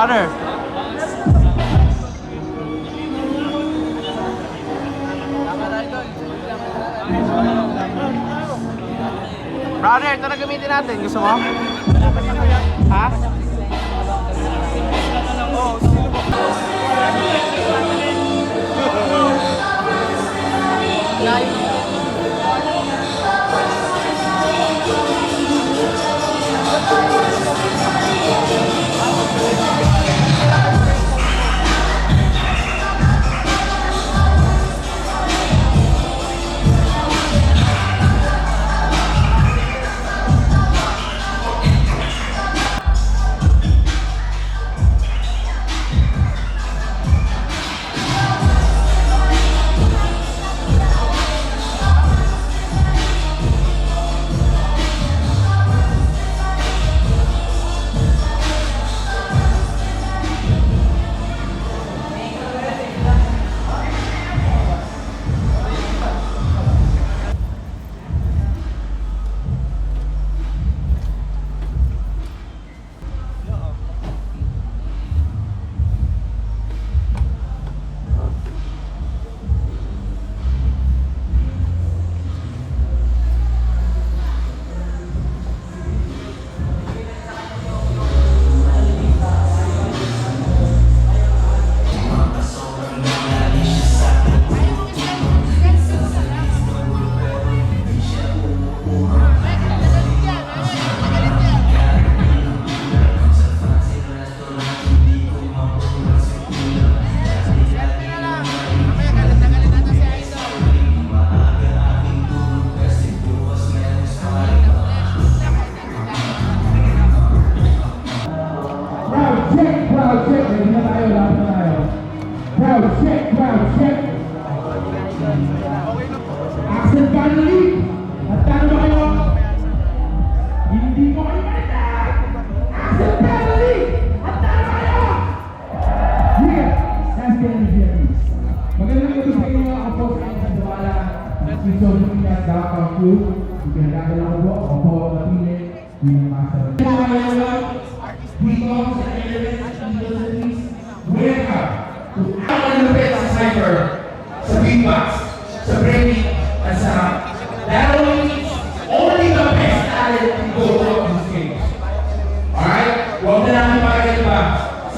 Brother. Brother, ito na gamitin natin. Gusto mo? Ha?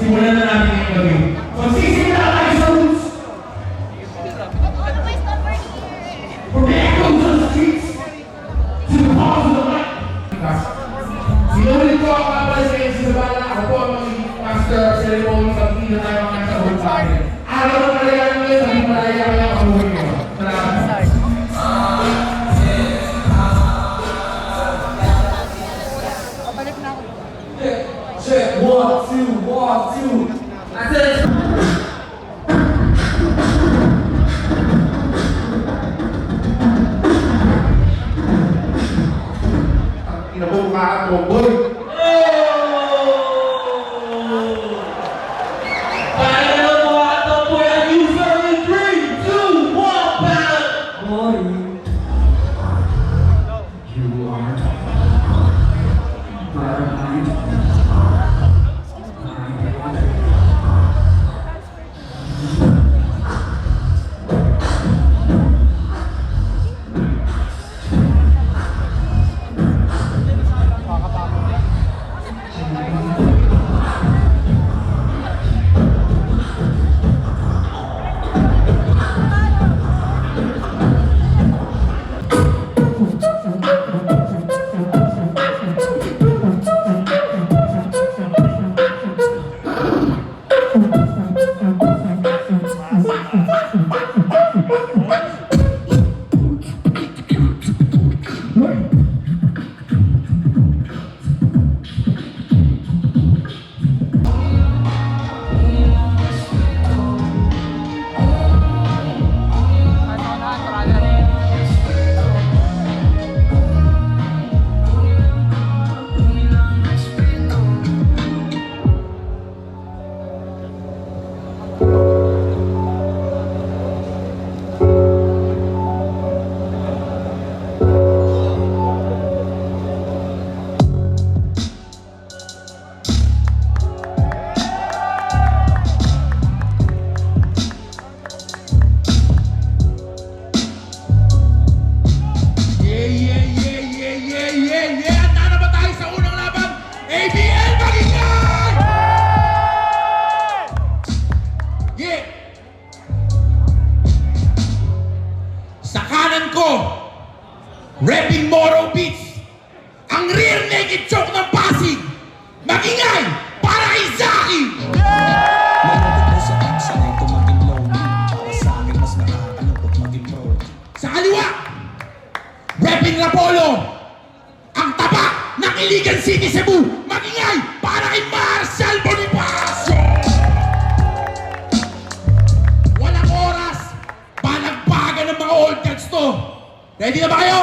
Simulan na natin yung gabi. Magsisimula tayo sa roots. From the echoes of the streets to the halls of the light. Sinulit ko ang kapal sa inyo sa bala. Ako po ang master of ceremony sa pila tayo ang nasa hall sa akin. Araw ng malayaran nyo, sabi malaya kayo ang kabuhay nyo. Salamat. Check, 1, 2, 1, 2. I said. Inabuka ako, boy. Repping Moro Beach, ang rear naked choke ng Pasig, magingay para kay Zaki! Malungkot mo sa taksa na ito maging lonely. Para sa akin mas nakakalungkot maging pro. Sa kaliwa, Repping Rapolo, ang tapak ng Iligan City, Cebu, magingay para kay Marshall Bonifacio! Walang oras, banagbaga ng mga old guards to. Ready na ba kayo?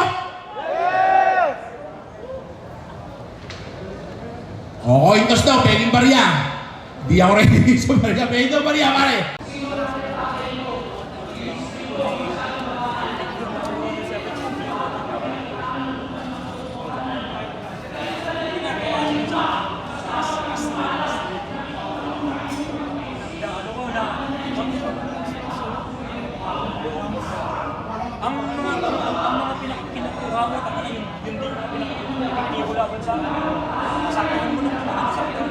Oo, intos daw, pwedeng barya. Hindi ako ready sa barya, pwedeng barya, pare. Ang mga pinagkuha mo, taka na yun din ang pinagkuha laban sa akin. Sakyan mo na kung ano sa akin.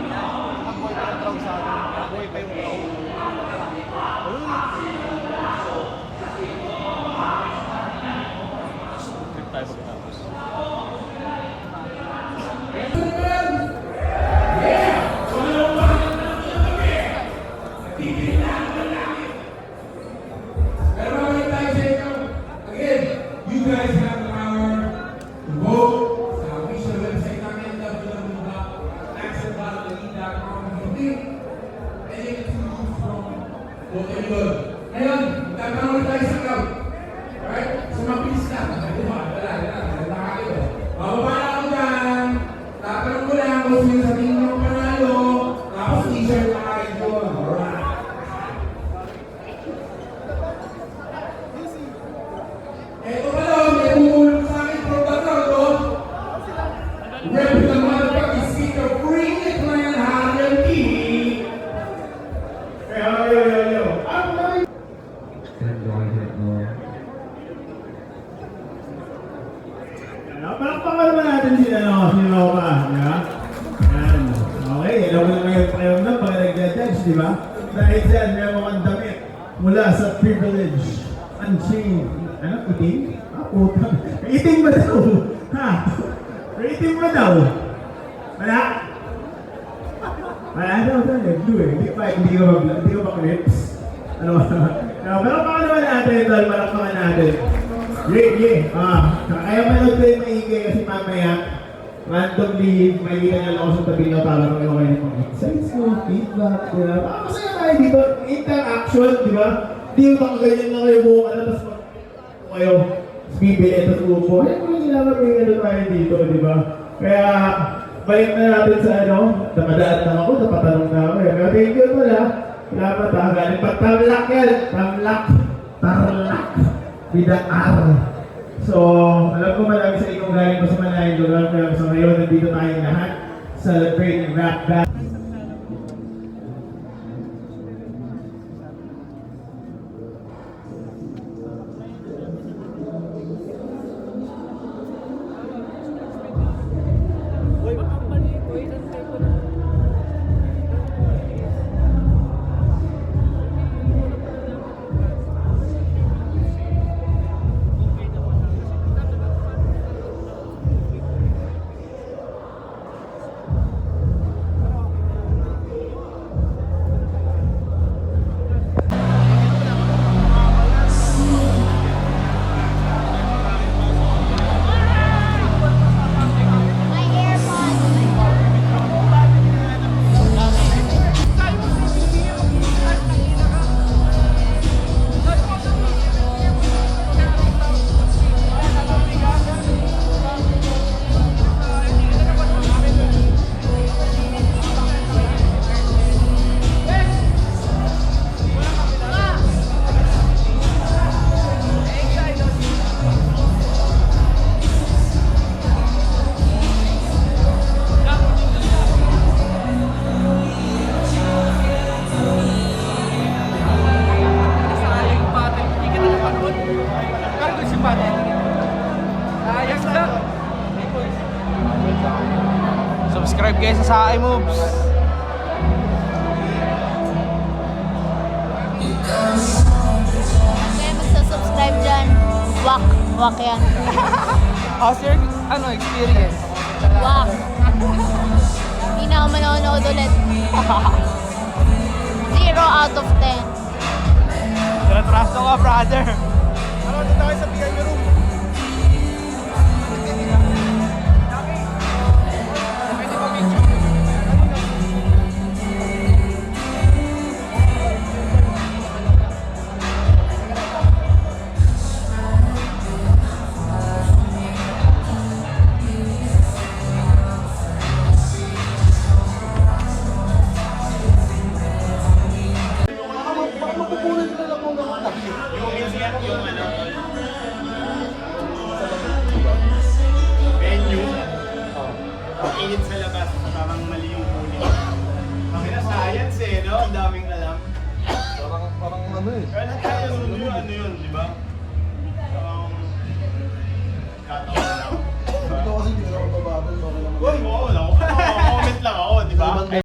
Again, you guys have the power to vote sa official website namin, www.accessballadalita.com. And you can choose from vote and vote. Ngayon, magtatanong tayo sa crowd. Alright? So, mabilis lang. Wala. Bababa na ako dyan. Tatanong ko lang kung sino sa tingin yung panalo. Tapos t-shirt na kayo doon. Alright. Eto pala, may umulong sa akin from the crowd, oh. Rep the motherfucking speaker, bring it, man, Harlem TV. Yo. Palakpakan naman natin si Nova, di ba? Yan. Okay, alam mo na ngayon pakiramdam pag nag-judge, di ba? Dahil dyan, meron kang damit mula sa privilege, unchained. Ano? Itim? Puta. Itim ba daw? Ha? Itim ba daw? Wala? Wala daw, blue eh. Hindi ko ba clips? Ano ba? Palakpakan naman natin, dahil palakpakan natin. Kaya manood ko yung maingay kasi mamaya randomly makikita niya lang ako sa tabi na para kayo kayo ng mga insights ko, feedback, di ba? Masaya tayo dito, interaction, di ba? Di yung ganyan lang kayo buong tapos kayo bibili at upo. Kaya kung kailangan may ano tayo dito, di ba? Kaya balik na natin sa napadaan lang ako, napatanong na ako. Kaya thank you pala. Salamat ha, galing pa Tarlac yan. Tarlac. With the R. So, alam ko marami sa inyong galing pa sa malayang lugar. Pero sa ngayon, nandito tayong lahat. Celebrate and rap back. Subscribe guys sa iMoves. Kaya magsa-subscribe dyan. Wak. Wak yan. How's your, experience? Wak. Hindi na ako manonood ulit. 0 out of 10. Tratraso ka, brother. Ano, dito tayo sa PIM room. Venue. Ang init sa labas, parang mali yung huli. Kami na science no? Ang daming alam. Parang ano eh. Kaya lang tayo ano yun, di ba? Parang kataon lang. Ito kasi hindi na ako bababal. Okay lang. Uy, oo, comment lang ako, di ba?